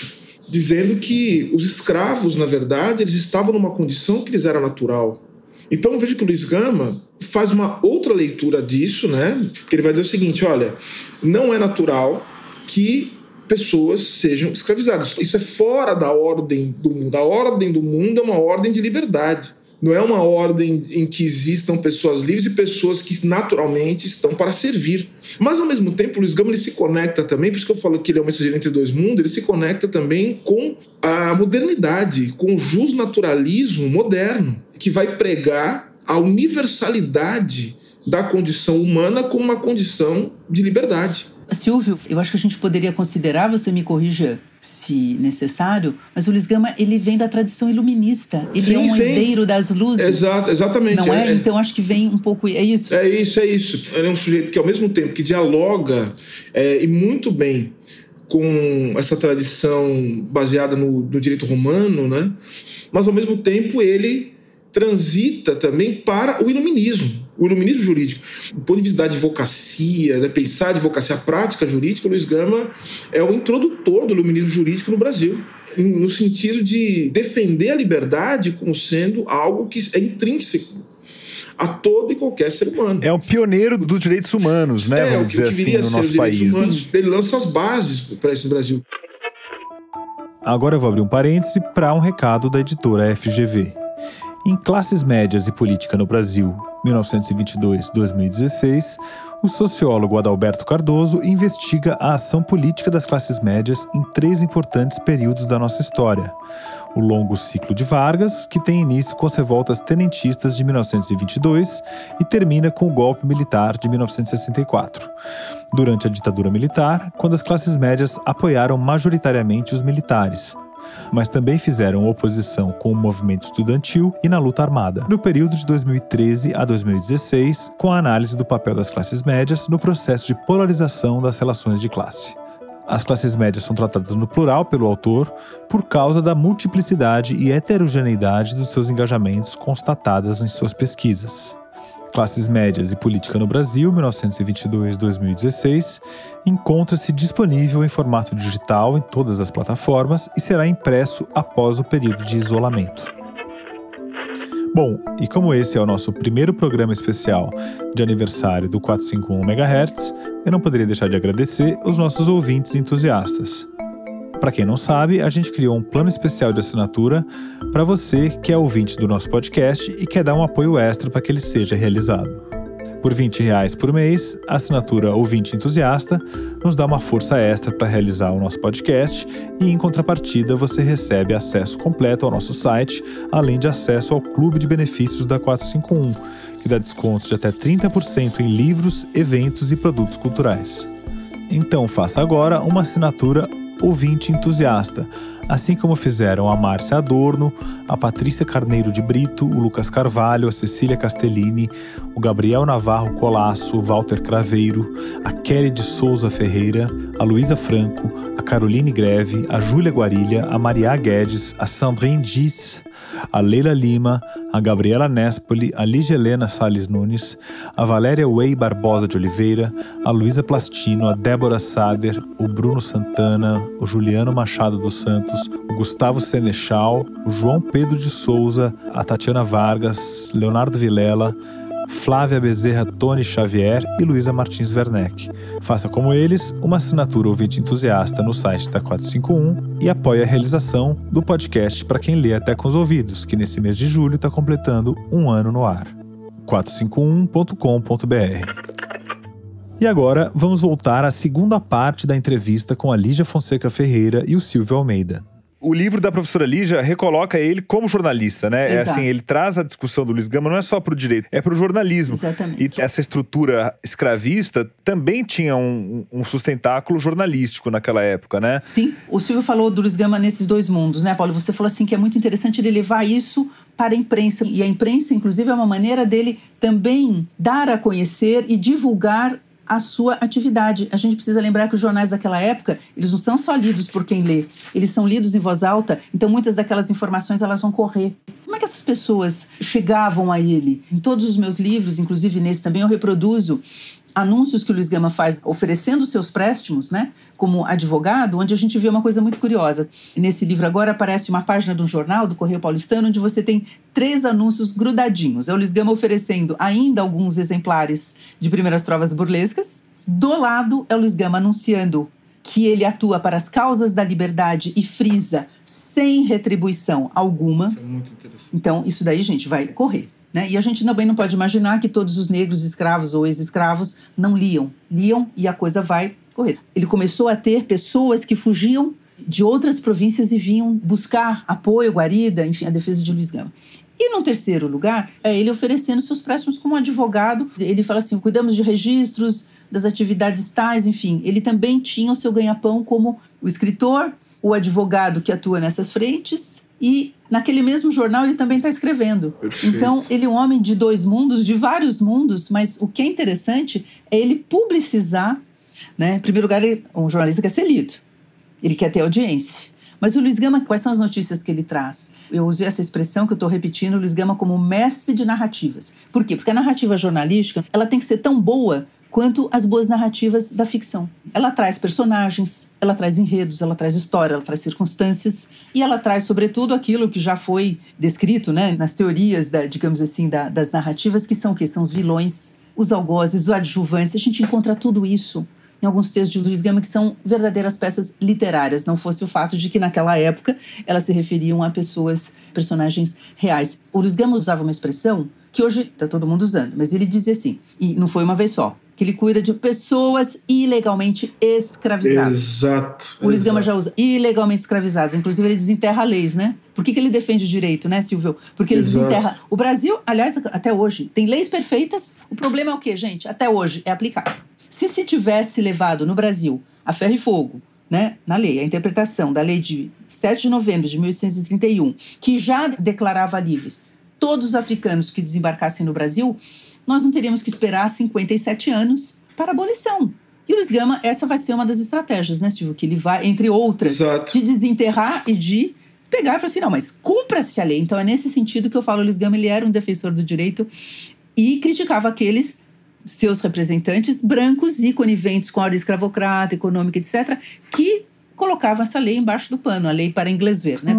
dizendo que os escravos, na verdade, eles estavam numa condição que lhes era natural. Então, veja que o Luiz Gama faz uma outra leitura disso, né? Que ele vai dizer o seguinte: olha, não é natural que pessoas sejam escravizadas. Isso é fora da ordem do mundo. A ordem do mundo é uma ordem de liberdade. Não é uma ordem em que existam pessoas livres e pessoas que naturalmente estão para servir. Mas, ao mesmo tempo, o Luiz Gama ele se conecta também, por isso que eu falo que ele é um mensageiro entre dois mundos, ele se conecta também com a modernidade, com o justnaturalismo moderno, que vai pregar a universalidade da condição humana como uma condição de liberdade. Silvio, eu acho que a gente poderia considerar, você me corrija se necessário, mas o Luiz Gama, ele vem da tradição iluminista. Ele é um herdeiro das luzes. Exatamente. Não é? Então, acho que vem um pouco... É isso? É isso. Ele é um sujeito que, ao mesmo tempo, que dialoga e muito bem com essa tradição baseada no direito romano, né? Mas, ao mesmo tempo, ele transita também para o iluminismo jurídico. Do ponto de vista da advocacia, né, pensar a advocacia, a prática jurídica, o Luiz Gama é o introdutor do iluminismo jurídico no Brasil, no sentido de defender a liberdade como sendo algo que é intrínseco a todo e qualquer ser humano. É um pioneiro dos direitos humanos, né? Vamos dizer assim, no nosso país. Ele lança as bases para isso no Brasil. Agora eu vou abrir um parêntese para um recado da editora FGV. Em Classes Médias e Política no Brasil, 1922-2016, o sociólogo Adalberto Cardoso investiga a ação política das classes médias em 3 importantes períodos da nossa história. O longo ciclo de Vargas, que tem início com as revoltas tenentistas de 1922 e termina com o golpe militar de 1964. Durante a ditadura militar, quando as classes médias apoiaram majoritariamente os militares, mas também fizeram oposição com o movimento estudantil e na luta armada. No período de 2013 a 2016, com a análise do papel das classes médias no processo de polarização das relações de classe. As classes médias são tratadas no plural pelo autor por causa da multiplicidade e heterogeneidade dos seus engajamentos constatadas em suas pesquisas. Classes Médias e Política no Brasil, 1922-2016, encontra-se disponível em formato digital em todas as plataformas e será impresso após o período de isolamento. Bom, e como esse é o nosso primeiro programa especial de aniversário do 451 MHz, eu não poderia deixar de agradecer os nossos ouvintes entusiastas. Para quem não sabe, a gente criou um plano especial de assinatura para você que é ouvinte do nosso podcast e quer dar um apoio extra para que ele seja realizado. Por R$20 por mês, a assinatura Ouvinte Entusiasta nos dá uma força extra para realizar o nosso podcast e, em contrapartida, você recebe acesso completo ao nosso site, além de acesso ao Clube de Benefícios da 451, que dá descontos de até 30% em livros, eventos e produtos culturais. Então faça agora uma assinatura Ouvinte Entusiasta, assim como fizeram a Márcia Adorno, a Patrícia Carneiro de Brito, o Lucas Carvalho, a Cecília Castellini, o Gabriel Navarro Colasso, o Walter Craveiro, a Kelly de Souza Ferreira, a Luísa Franco, a Caroline Greve, a Júlia Guarilha, a Maria Guedes, a Sandrine Gies, a Leila Lima, a Gabriela Nespoli, a Lígia Helena Salles Nunes, a Valéria Way Barbosa de Oliveira, a Luísa Plastino, a Débora Sader, o Bruno Santana, o Juliano Machado dos Santos, o Gustavo Senechal, o João Pedro de Souza, a Tatiana Vargas, Leonardo Vilela, Flávia Bezerra Tony Xavier e Luísa Martins Werneck. Faça como eles uma assinatura Ouvinte Entusiasta no site da 451 e apoie a realização do podcast para quem lê até com os ouvidos, que nesse mês de julho está completando 1 ano no ar. 451.com.br. E agora vamos voltar à segunda parte da entrevista com a Lígia Fonseca Ferreira e o Silvio Almeida. O livro da professora Lígia recoloca ele como jornalista, né? É assim, ele traz a discussão do Luiz Gama não é só para o direito, é para o jornalismo. Exatamente. E essa estrutura escravista também tinha um sustentáculo jornalístico naquela época, né? Sim, o Silvio falou do Luiz Gama nesses 2 mundos, né, Paulo? Você falou assim que é muito interessante ele levar isso para a imprensa. E a imprensa, inclusive, é uma maneira dele também dar a conhecer e divulgar a sua atividade. A gente precisa lembrar que os jornais daquela época, eles não são só lidos por quem lê, eles são lidos em voz alta, então muitas daquelas informações elas vão correr. Como é que essas pessoas chegavam a ele? Em todos os meus livros, inclusive nesse também, eu reproduzo anúncios que o Luiz Gama faz oferecendo seus préstimos, né, como advogado, onde a gente vê uma coisa muito curiosa. Nesse livro agora aparece uma página de um jornal, do Correio Paulistano, onde você tem 3 anúncios grudadinhos. É o Luiz Gama oferecendo ainda alguns exemplares de Primeiras Trovas Burlescas. Do lado é o Luiz Gama anunciando que ele atua para as causas da liberdade e frisa sem retribuição alguma. Isso é muito interessante. Então, isso daí, gente, vai correr, né? E a gente também não pode imaginar que todos os negros escravos ou ex-escravos não liam. Liam e a coisa vai correr. Ele começou a ter pessoas que fugiam de outras províncias e vinham buscar apoio, guarida, enfim, a defesa de Luiz Gama. E, no terceiro lugar, é ele oferecendo seus préstimos como advogado. Ele fala assim, cuidamos de registros das atividades tais, enfim. Ele também tinha o seu ganha-pão como o escritor, o advogado que atua nessas frentes, e naquele mesmo jornal ele também está escrevendo. Perfeito. Então, ele é um homem de dois mundos, de vários mundos, mas o que é interessante é ele publicizar, né? Em primeiro lugar, um jornalista quer ser lido, ele quer ter audiência. Mas o Luiz Gama, quais são as notícias que ele traz? Eu usei essa expressão que eu estou repetindo, o Luiz Gama como mestre de narrativas. Por quê? Porque a narrativa jornalística ela tem que ser tão boa quanto as boas narrativas da ficção. Ela traz personagens, ela traz enredos, ela traz história, ela traz circunstâncias e ela traz, sobretudo, aquilo que já foi descrito, né, nas teorias, digamos assim, das narrativas, que são o quê? São os vilões, os algozes, os adjuvantes. A gente encontra tudo isso em alguns textos de Luiz Gama que são verdadeiras peças literárias, não fosse o fato de que naquela época elas se referiam a personagens reais. O Luiz Gama usava uma expressão que hoje está todo mundo usando, mas ele dizia assim, e não foi uma vez só, que ele cuida de pessoas ilegalmente escravizadas. Exato. O Luiz Gama já usa ilegalmente escravizados, inclusive ele desenterra leis, né? Por que ele defende o direito, né, Silvio? Porque ele desenterra... O Brasil, aliás, até hoje, tem leis perfeitas, o problema é o quê, gente? Até hoje, é aplicar. Se tivesse levado no Brasil a ferro e fogo, né, na lei, a interpretação da lei de 7 de novembro de 1831, que já declarava livres todos os africanos que desembarcassem no Brasil, nós não teríamos que esperar 57 anos para a abolição. E o Luiz Gama, essa vai ser uma das estratégias, né, Silvio? Que ele vai, entre outras, Exato, de desenterrar e de pegar e falar assim, não, mas cumpra-se a lei. Então é nesse sentido que eu falo, o Luiz Gama, ele era um defensor do direito e criticava aqueles seus representantes brancos e coniventes com a ordem escravocrata, econômica, etc., que colocavam essa lei embaixo do pano, a lei para inglês ver, né?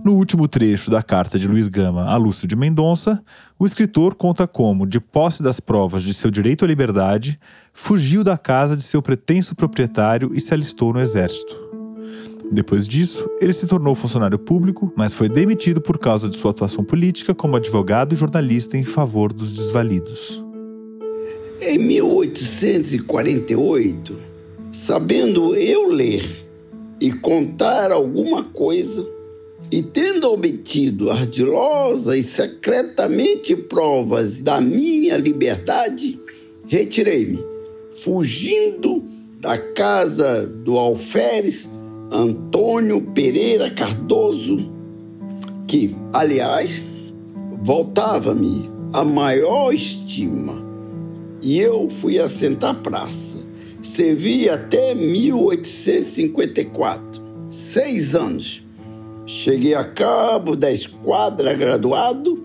No último trecho da carta de Luiz Gama a Lúcio de Mendonça, o escritor conta como, de posse das provas de seu direito à liberdade, fugiu da casa de seu pretenso proprietário e se alistou no exército. Depois disso, ele se tornou funcionário público, mas foi demitido por causa de sua atuação política como advogado e jornalista em favor dos desvalidos. Em 1848, sabendo eu ler e contar alguma coisa, e tendo obtido ardilosa e secretamente provas da minha liberdade, retirei-me, fugindo da casa do alferes Antônio Pereira Cardoso, que, aliás, voltava-me a maior estima, e eu fui assentar praça. Servi até 1854, 6 anos. Cheguei a cabo da esquadra graduado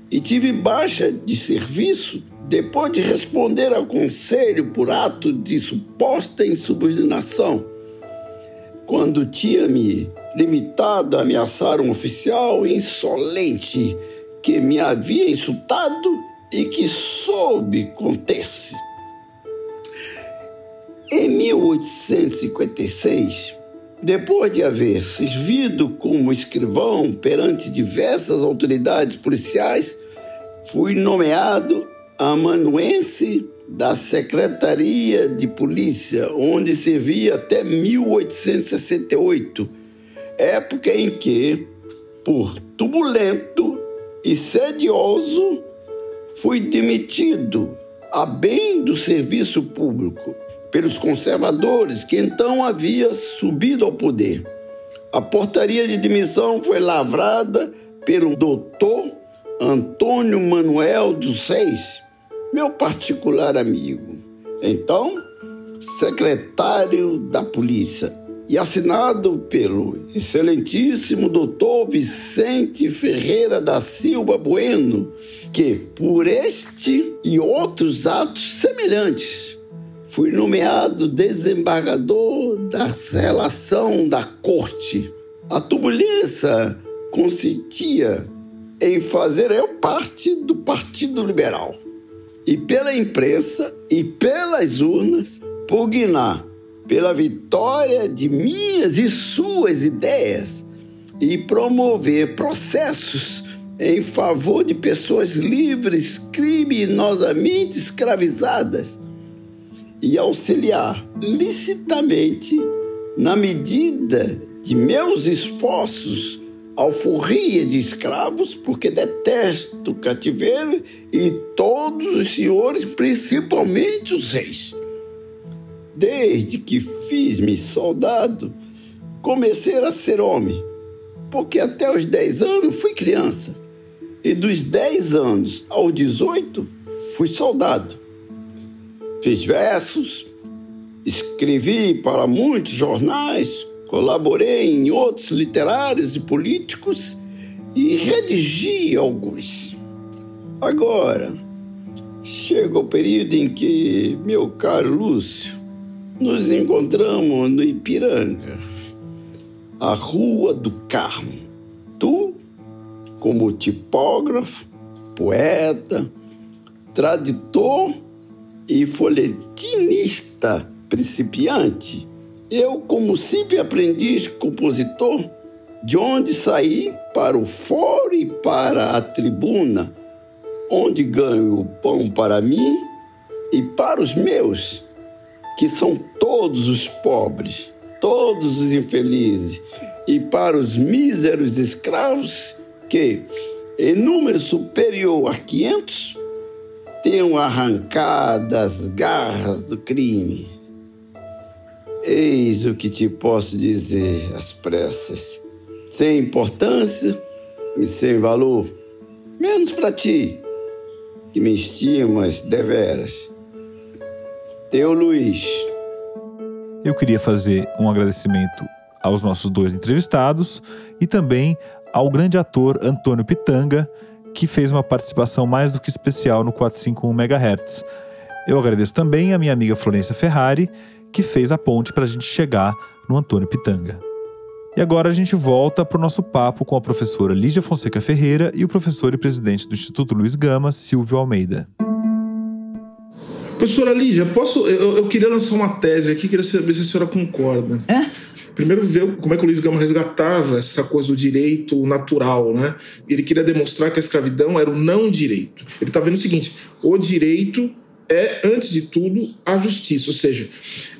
e tive baixa de serviço depois de responder ao conselho por ato de suposta insubordinação, quando tinha me limitado a ameaçar um oficial insolente que me havia insultado e que soube conter-se. Em 1856, depois de haver servido como escrivão perante diversas autoridades policiais, fui nomeado amanuense da Secretaria de Polícia, onde servi até 1868, época em que, por turbulento e sedioso, fui demitido a bem do serviço público pelos conservadores que então havia subido ao poder. A portaria de demissão foi lavrada pelo doutor Antônio Manuel dos Reis, meu particular amigo, então secretário da polícia, e assinado pelo excelentíssimo doutor Vicente Ferreira da Silva Bueno, que, por este e outros atos semelhantes, fui nomeado desembargador da relação da corte. A turbulência consistia em fazer eu parte do Partido Liberal e pela imprensa e pelas urnas pugnar pela vitória de minhas e suas ideias e promover processos em favor de pessoas livres, criminosamente escravizadas e auxiliar licitamente, na medida de meus esforços, alforria de escravos, porque detesto o cativeiro e todos os senhores, principalmente os reis. Desde que fiz-me soldado, comecei a ser homem, porque até os 10 anos fui criança, e dos 10 anos aos 18 fui soldado. Fiz versos, escrevi para muitos jornais, colaborei em outros literários e políticos e redigi alguns. Agora, chega o período em que, meu caro Lúcio, nos encontramos no Ipiranga, a Rua do Carmo. Tu, como tipógrafo, poeta, tradutor e folhetinista principiante, eu, como simples aprendiz compositor, de onde saí para o foro e para a tribuna, onde ganho o pão para mim e para os meus, que são todos os pobres, todos os infelizes, e para os míseros escravos que, em número superior a 500, tenham arrancado as garras do crime. Eis o que te posso dizer às pressas, sem importância e sem valor, menos para ti, que me estimas deveras. Teu Luiz. Eu queria fazer um agradecimento aos nossos 2 entrevistados e também ao grande ator Antônio Pitanga, que fez uma participação mais do que especial no 451 MHz. Eu agradeço também a minha amiga Florência Ferrari, que fez a ponte para a gente chegar no Antônio Pitanga. E agora a gente volta para o nosso papo com a professora Lígia Fonseca Ferreira e o professor e presidente do Instituto Luiz Gama, Silvio Almeida. Professora Lígia, eu queria lançar uma tese aqui, queria saber se a senhora concorda. Primeiro, ver como é que o Luiz Gama resgatava essa coisa do direito natural, né? Ele queria demonstrar que a escravidão era o não direito. Ele está vendo o seguinte: o direito é, antes de tudo, a justiça. Ou seja,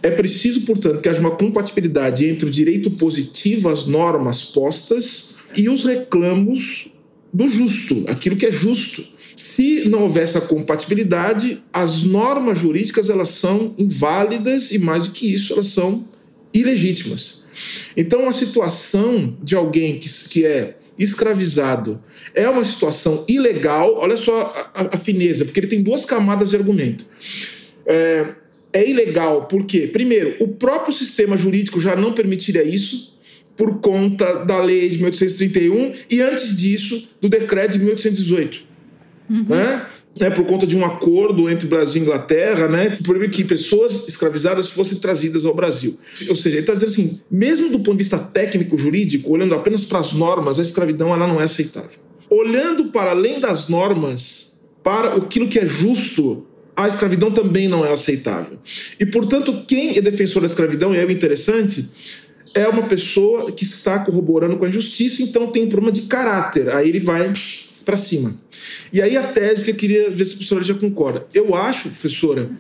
é preciso, portanto, que haja uma compatibilidade entre o direito positivo, as normas postas, e os reclamos do justo, aquilo que é justo. Se não houver essa compatibilidade, as normas jurídicas elas são inválidas e, mais do que isso, elas são ilegítimas. Então, a situação de alguém que é escravizado é uma situação ilegal. Olha só a fineza, porque ele tem 2 camadas de argumento. É ilegal porque, primeiro, o próprio sistema jurídico já não permitiria isso por conta da lei de 1831 e, antes disso, do decreto de 1818. Por conta de um acordo entre Brasil e Inglaterra, por que pessoas escravizadas fossem trazidas ao Brasil. Ou seja, ele está dizendo assim, mesmo do ponto de vista técnico-jurídico, olhando apenas para as normas, a escravidão ela não é aceitável. Olhando para além das normas, para aquilo que é justo, a escravidão também não é aceitável. E, portanto, quem é defensor da escravidão, e é o interessante, é uma pessoa que está corroborando com a injustiça, então tem um problema de caráter. Aí ele vai para cima. E aí a tese que eu queria ver se a professora já concorda. Eu acho, professora,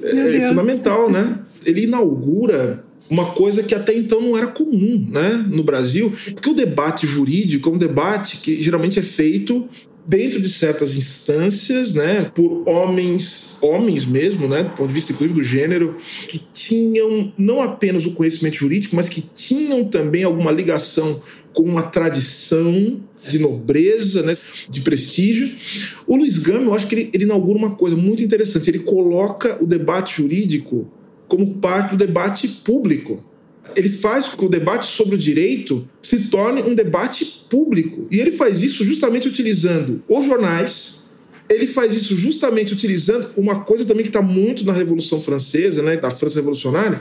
é fundamental, né? Ele inaugura uma coisa que até então não era comum, né, no Brasil, porque o debate jurídico é um debate que geralmente é feito dentro de certas instâncias, né, por homens mesmo, né, do ponto de vista inclusive do gênero, que tinham não apenas o conhecimento jurídico, mas que tinham também alguma ligação com uma tradição de nobreza, né, de prestígio. O Luiz Gama, eu acho que ele inaugura uma coisa muito interessante. Ele coloca o debate jurídico como parte do debate público. Ele faz com que o debate sobre o direito se torne um debate público. E ele faz isso justamente utilizando os jornais. Ele faz isso justamente utilizando uma coisa também que está muito na Revolução Francesa, né, da França Revolucionária,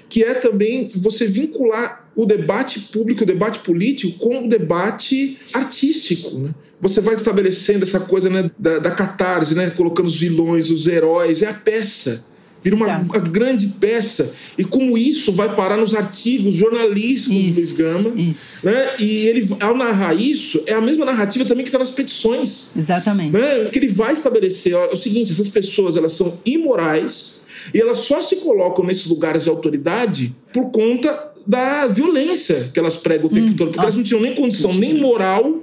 que é também você vincular o debate público, o debate político, com o debate artístico, né? Você vai estabelecendo essa coisa, né, da catarse, né, colocando os vilões, os heróis, é a peça Vira uma grande peça. E como isso vai parar nos artigos jornalísticos do Luiz Gama. Né? E ele, ao narrar isso, é a mesma narrativa também que está nas petições. Exatamente. Né? Que ele vai estabelecer é o seguinte: essas pessoas, elas são imorais e elas só se colocam nesses lugares de autoridade por conta da violência que elas pregam o tempo todo. Porque elas não tinham nem condição nem moral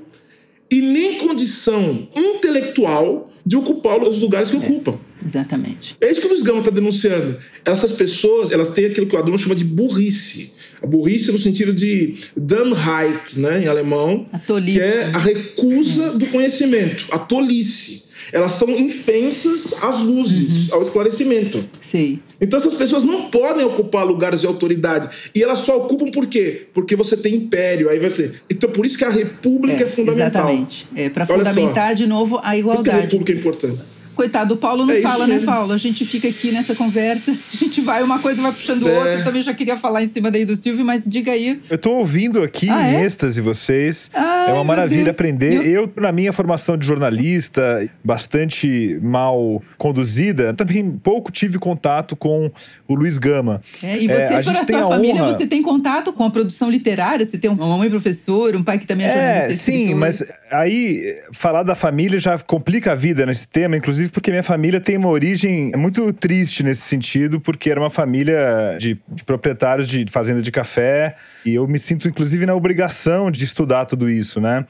e nem condição intelectual de ocupar os lugares que ocupam. Exatamente. É isso que o Luiz Gama está denunciando. Essas pessoas, elas têm aquilo que o Adorno chama de burrice. A burrice no sentido de Dummheit, né, em alemão, a tolice, que é a recusa do conhecimento, a tolice. Elas são infensas às luzes, ao esclarecimento. Sim. Então essas pessoas não podem ocupar lugares de autoridade. E elas só ocupam por quê? Porque você tem império. Aí vai ser. Então por isso que a república é fundamental. Exatamente. Para fundamentar de novo a igualdade. Por isso que a república é importante. Coitado, o Paulo não fala, né, Paulo? A gente fica aqui nessa conversa, a gente vai, uma coisa vai puxando outra. Eu também já queria falar em cima daí do Silvio, mas diga aí. Eu tô ouvindo aqui em êxtase vocês. É uma maravilha aprender. Eu, na minha formação de jornalista, bastante mal conduzida, também pouco tive contato com o Luiz Gama. E você, por a sua família, você tem contato com a produção literária? Você tem uma mãe professora, um pai que também é jornalista? Sim, mas aí falar da família já complica a vida nesse tema, inclusive porque minha família tem uma origem muito triste nesse sentido, porque era uma família de proprietários de fazenda de café, e eu me sinto inclusive na obrigação de estudar tudo isso, né?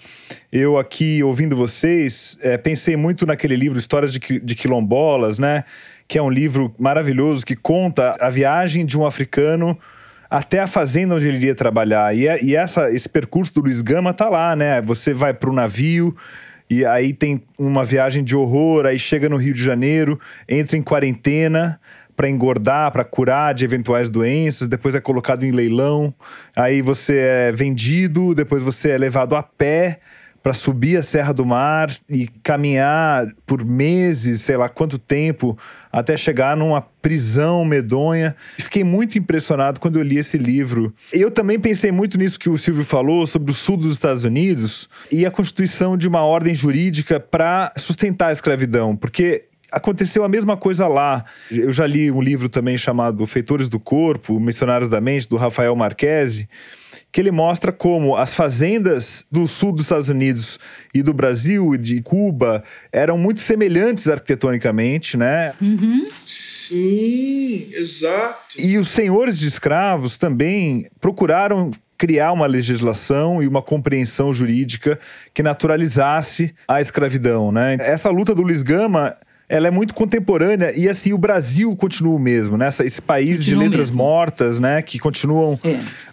Eu aqui, ouvindo vocês, pensei muito naquele livro Histórias de Quilombolas, né? Que é um livro maravilhoso que conta a viagem de um africano até a fazenda onde ele iria trabalhar. E esse percurso do Luiz Gama tá lá, né? Você vai para o navio, e aí tem uma viagem de horror, aí chega no Rio de Janeiro, entra em quarentena para engordar, para curar de eventuais doenças, depois é colocado em leilão, aí você é vendido, depois você é levado a pé para subir a Serra do Mar e caminhar por meses, sei lá quanto tempo, até chegar numa prisão medonha. Fiquei muito impressionado quando eu li esse livro. Eu também pensei muito nisso que o Silvio falou, sobre o sul dos Estados Unidos e a constituição de uma ordem jurídica para sustentar a escravidão, porque aconteceu a mesma coisa lá. Eu já li um livro também chamado Feitores do Corpo, Missionários da Mente, do Rafael Marquesi, que ele mostra como as fazendas do sul dos Estados Unidos e do Brasil e de Cuba eram muito semelhantes arquitetonicamente, né? Sim, exato. E os senhores de escravos também procuraram criar uma legislação e uma compreensão jurídica que naturalizasse a escravidão, né? Essa luta do Luiz Gama, ela é muito contemporânea e, assim, o Brasil continua o mesmo, né? Esse país de letras mortas, né? Que continuam...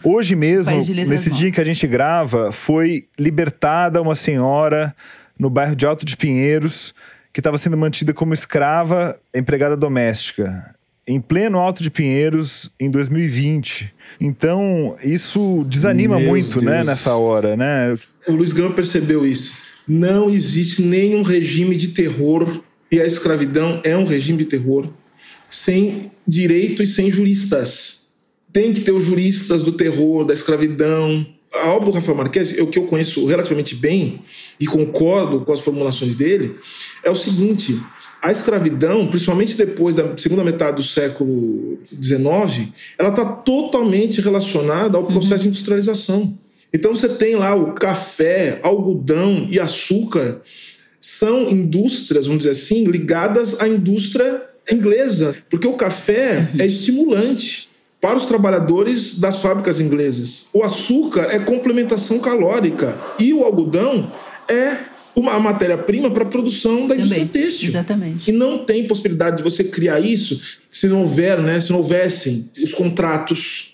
Hoje mesmo, nesse dia em que a gente grava, foi libertada uma senhora no bairro de Alto de Pinheiros que estava sendo mantida como escrava empregada doméstica, em pleno Alto de Pinheiros, em 2020. Então, isso desanima muito, né? Nessa hora, né? O Luiz Gama percebeu isso. Não existe nenhum regime de terror, e a escravidão é um regime de terror, sem direito e sem juristas. Tem que ter os juristas do terror, da escravidão. A obra do Rafael Marquesi, o que eu conheço relativamente bem, e concordo com as formulações dele, é o seguinte: a escravidão, principalmente depois da segunda metade do século XIX, ela está totalmente relacionada ao processo de industrialização. Então você tem lá o café, algodão e açúcar, são indústrias, vamos dizer assim, ligadas à indústria inglesa, porque o café é estimulante para os trabalhadores das fábricas inglesas. O açúcar é complementação calórica e o algodão é uma matéria-prima para a produção da indústria têxtil. Exatamente. E não tem possibilidade de você criar isso se não houver, né, se não houvessem os contratos,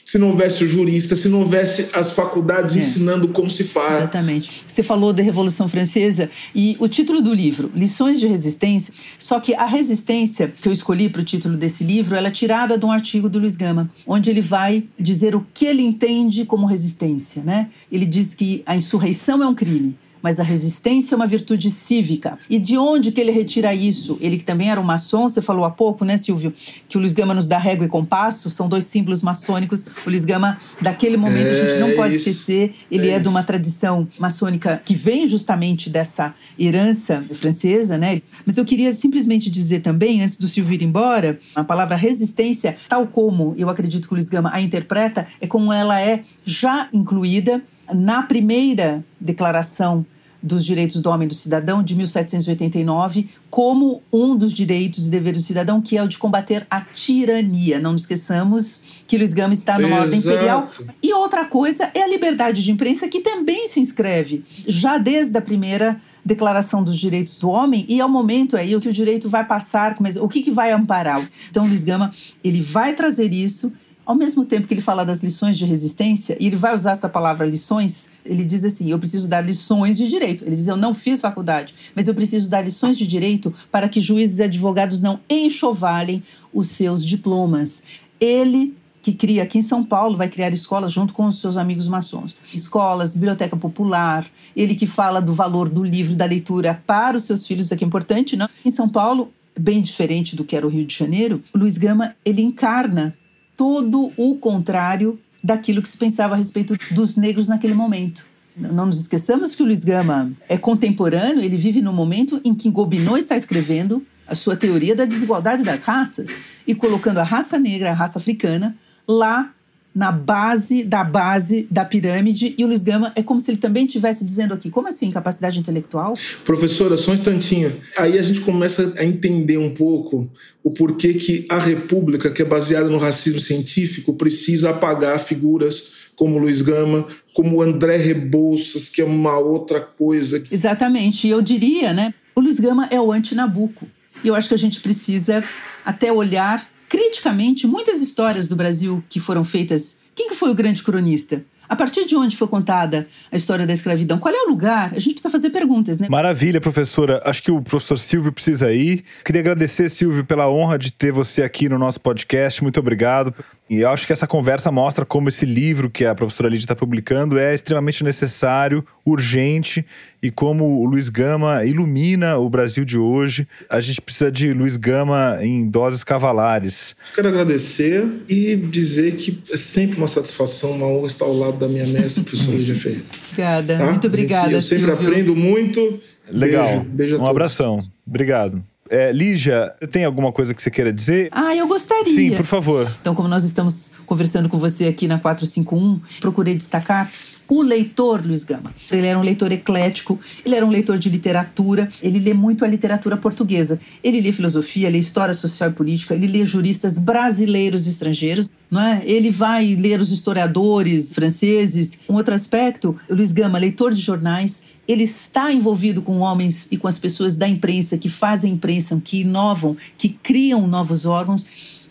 se não houvesse o jurista, se não houvesse as faculdades ensinando como se faz. Exatamente. Você falou da Revolução Francesa e o título do livro, Lições de Resistência, só que a resistência que eu escolhi para o título desse livro, ela é tirada de um artigo do Luiz Gama, onde ele vai dizer o que ele entende como resistência, né? Ele diz que a insurreição é um crime, mas a resistência é uma virtude cívica. E de onde que ele retira isso? Ele que também era um maçom, você falou há pouco, né, Silvio, que o Luiz Gama nos dá régua e compasso, são 2 símbolos maçônicos. O Luiz Gama, daquele momento, a gente não pode esquecer, ele é de uma tradição maçônica que vem justamente dessa herança francesa, né? Mas eu queria simplesmente dizer também, antes do Silvio ir embora, a palavra resistência, tal como eu acredito que o Luiz Gama a interpreta, é como ela é já incluída na primeira declaração dos direitos do homem e do cidadão, de 1789, como um dos direitos e deveres do cidadão, que é o de combater a tirania. Não nos esqueçamos que Luiz Gama está numa ordem imperial. E outra coisa é a liberdade de imprensa, que também se inscreve já desde a primeira Declaração dos Direitos do Homem, e é o momento aí que o direito vai passar, mas o que vai amparar? Então, Luiz Gama, ele vai trazer isso, ao mesmo tempo que ele fala das lições de resistência, e ele vai usar essa palavra lições, ele diz assim, eu preciso dar lições de direito. Ele diz, eu não fiz faculdade, mas eu preciso dar lições de direito para que juízes e advogados não enxovalhem os seus diplomas. Ele, que cria aqui em São Paulo, vai criar escolas junto com os seus amigos maçons. Escolas, biblioteca popular, ele que fala do valor do livro, da leitura para os seus filhos, isso aqui é importante, não? Em São Paulo, bem diferente do que era o Rio de Janeiro, o Luiz Gama, ele encarna todo o contrário daquilo que se pensava a respeito dos negros naquele momento. Não nos esqueçamos que o Luiz Gama é contemporâneo, ele vive no momento em que Gobineau está escrevendo a sua teoria da desigualdade das raças e colocando a raça negra, a raça africana, lá na base da pirâmide, e o Luiz Gama é como se ele também estivesse dizendo aqui, como assim, capacidade intelectual? Professora, só um instantinho. Aí a gente começa a entender um pouco o porquê que a República, que é baseada no racismo científico, precisa apagar figuras como Luiz Gama, como André Rebouças, que é uma outra coisa. Exatamente, e eu diria, né, o Luiz Gama é o anti-Nabucco. E eu acho que a gente precisa até olhar criticamente muitas histórias do Brasil que foram feitas. Quem que foi o grande cronista? A partir de onde foi contada a história da escravidão? Qual é o lugar? A gente precisa fazer perguntas, né? Maravilha, professora. Acho que o professor Silvio precisa ir. Queria agradecer, Silvio, pela honra de ter você aqui no nosso podcast. Muito obrigado. E eu acho que essa conversa mostra como esse livro que a professora Lídia está publicando é extremamente necessário, urgente, e como o Luiz Gama ilumina o Brasil de hoje. A gente precisa de Luiz Gama em doses cavalares. Quero agradecer e dizer que é sempre uma satisfação, uma honra estar ao lado da minha mestra, professora Lídia Ferreira. Obrigada, tá? Muito obrigada, eu sempre Silvio. Aprendo muito. Legal. Beijo a todos. Um abração. Obrigado. Lígia, tem alguma coisa que você queira dizer? Eu gostaria. Sim, por favor. Então, como nós estamos conversando com você aqui na 451, procurei destacar o leitor Luiz Gama. Ele era um leitor eclético, ele era um leitor de literatura, ele lê muito a literatura portuguesa. Ele lê filosofia, lê história social e política, ele lê juristas brasileiros e estrangeiros, não é? Ele vai ler os historiadores franceses. Um outro aspecto, o Luiz Gama, leitor de jornais, ele está envolvido com homens e com as pessoas da imprensa, que fazem imprensa, que inovam, que criam novos órgãos.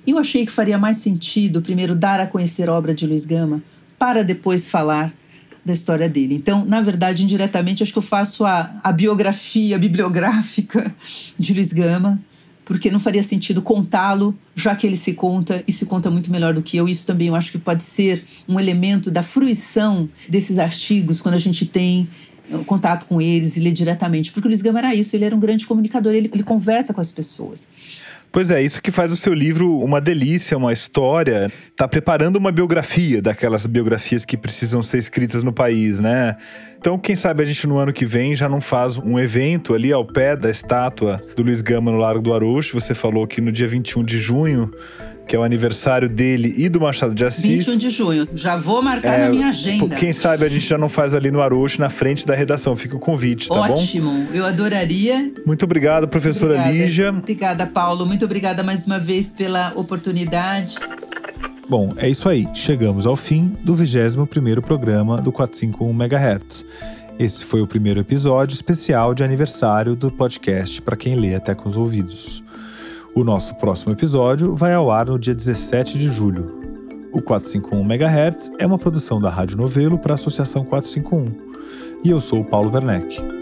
E eu achei que faria mais sentido, primeiro, dar a conhecer a obra de Luiz Gama, para depois falar da história dele. Então, na verdade, indiretamente, acho que eu faço a biografia bibliográfica de Luiz Gama, porque não faria sentido contá-lo, já que ele se conta, e se conta muito melhor do que eu. Isso também eu acho que pode ser um elemento da fruição desses artigos, quando a gente tem contato com eles e lê diretamente. Porque o Luiz Gama era isso, ele era um grande comunicador, ele conversa com as pessoas. Pois é, isso que faz o seu livro uma delícia, uma história. Tá preparando uma biografia daquelas biografias que precisam ser escritas no país, né? Então, quem sabe a gente no ano que vem já não faz um evento ali ao pé da estátua do Luiz Gama no Largo do Arouche. Você falou que no dia 21 de junho, que é o aniversário dele e do Machado de Assis. 21 de junho, já vou marcar na minha agenda. Quem sabe a gente já não faz ali no Arouche, na frente da redação. Fica o convite, tá bom? Ótimo, eu adoraria. Muito obrigado, professora Lígia. Obrigada, Paulo. Muito obrigada mais uma vez pela oportunidade. Bom, é isso aí. Chegamos ao fim do 21º programa do 451 MHz. Esse foi o primeiro episódio especial de aniversário do podcast para quem lê até com os ouvidos. O nosso próximo episódio vai ao ar no dia 17 de julho. O 451 MHz é uma produção da Rádio Novelo para a Associação 451. E eu sou o Paulo Werneck.